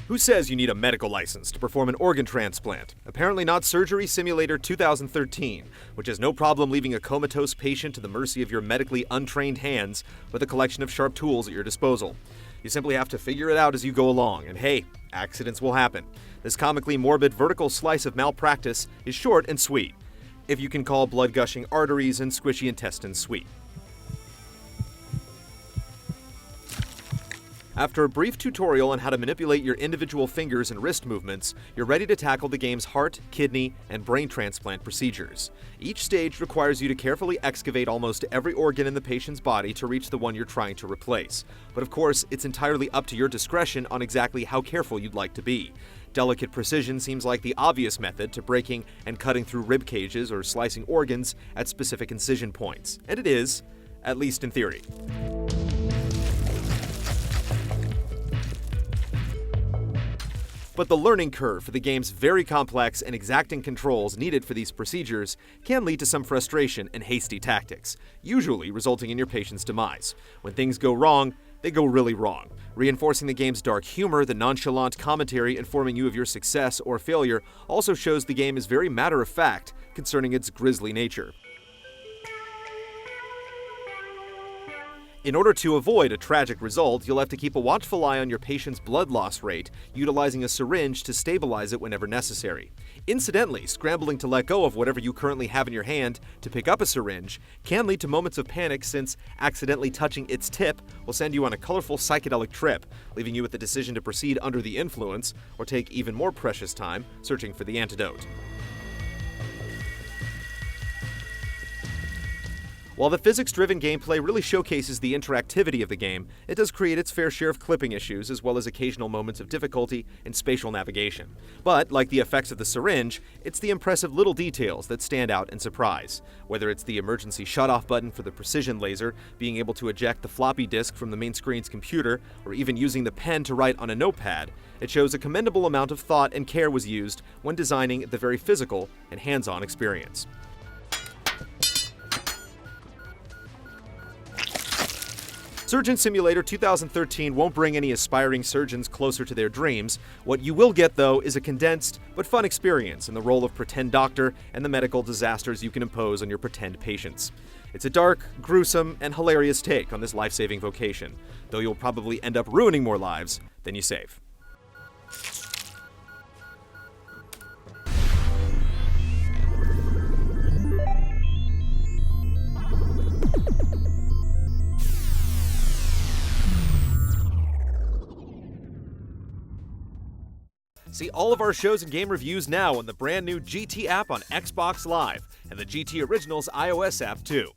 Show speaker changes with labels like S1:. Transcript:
S1: Who says you need a medical license to perform an organ transplant? Apparently not Surgery Simulator 2013, which has no problem leaving a comatose patient to the mercy of your medically untrained hands with a collection of sharp tools at your disposal. You simply have to figure it out as you go along, and hey, accidents will happen. This comically morbid vertical slice of malpractice is short and sweet, if you can call blood-gushing arteries and squishy intestines sweet. After a brief tutorial on how to manipulate your individual fingers and wrist movements, you're ready to tackle the game's heart, kidney, and brain transplant procedures. Each stage requires you to carefully excavate almost every organ in the patient's body to reach the one you're trying to replace. But of course, it's entirely up to your discretion on exactly how careful you'd like to be. Delicate precision seems like the obvious method to breaking and cutting through rib cages or slicing organs at specific incision points. And it is, at least in theory. But the learning curve for the game's very complex and exacting controls needed for these procedures can lead to some frustration and hasty tactics, usually resulting in your patient's demise. When things go wrong, they go really wrong. Reinforcing the game's dark humor, the nonchalant commentary informing you of your success or failure also shows the game is very matter-of-fact concerning its grisly nature. In order to avoid a tragic result, you'll have to keep a watchful eye on your patient's blood loss rate, utilizing a syringe to stabilize it whenever necessary. Incidentally, scrambling to let go of whatever you currently have in your hand to pick up a syringe can lead to moments of panic, since accidentally touching its tip will send you on a colorful psychedelic trip, leaving you with the decision to proceed under the influence or take even more precious time searching for the antidote. While the physics-driven gameplay really showcases the interactivity of the game, it does create its fair share of clipping issues as well as occasional moments of difficulty in spatial navigation. But, like the effects of the syringe, it's the impressive little details that stand out and surprise. Whether it's the emergency shutoff button for the precision laser, being able to eject the floppy disk from the main screen's computer, or even using the pen to write on a notepad, it shows a commendable amount of thought and care was used when designing the very physical and hands-on experience. Surgeon Simulator 2013 won't bring any aspiring surgeons closer to their dreams. What you will get, though, is a condensed but fun experience in the role of pretend doctor and the medical disasters you can impose on your pretend patients. It's a dark, gruesome, and hilarious take on this life-saving vocation, though you'll probably end up ruining more lives than you save. See all of our shows and game reviews now on the brand new GT app on Xbox Live, and the GT Originals iOS app too.